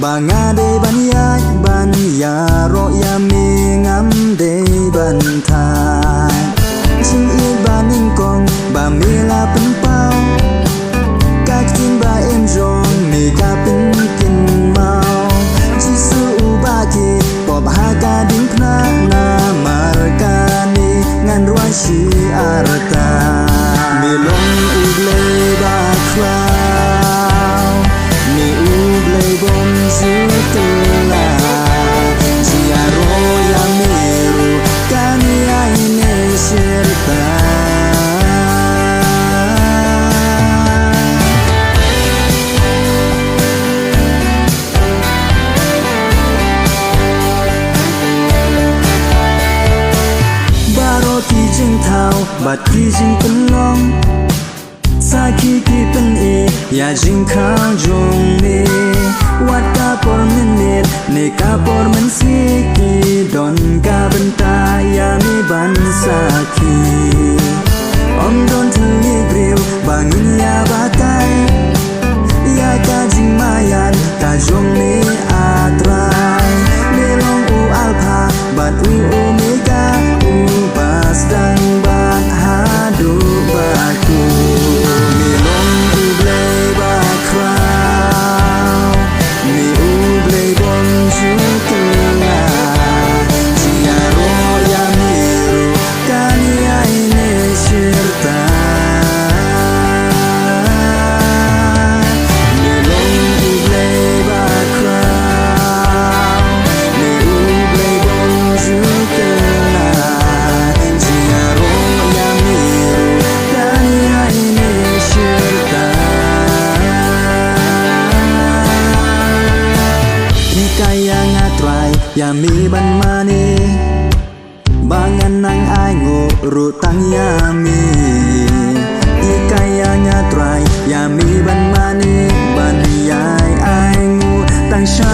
บางาเดบันยายบันยารอยามีงำเดบันทายชิงอีบานิงกงบามีลาเป็นเป้ากากินบาเอ็มจงมีกาเป็นกินเมาจิสูบากีปอบหากาดิ้งพนานามาร์กานีงานรวยชีอารตามีลงอุบเลบาคราวมีอุบเลบนสุตลาจิอาโรยามิรุกานีไอเนเชรตาจึงเท้าบัดที่จึงเป็นลมสาคีที่เป็นเออย่าจึงข้างจงเนวัดกาปอร์มันเนตเนกาปอร์มันสีกีดอนกาบันตายามีบันสาคีอมดอนทะเลเกลียวบางอินยาบาไกยากาจึงมายันกาจงเนอาตรายเนลองอูอัลพาบัดอูโอเมกาอูบาสดังบาดหาดูบาคูมีลมอูเบลบาคราวมีอูเบลบนชูกลาจิอาโรยามิรุกานีไอเนเชรตามีลมอูเบลบาคราวมีอูเบลบนชูกลาอย่ามีบันมานีบางอันนางอายงูรูตังยามีอีกายางาตรายอย่ามีบันมานีบันยายอายงูตั้งชา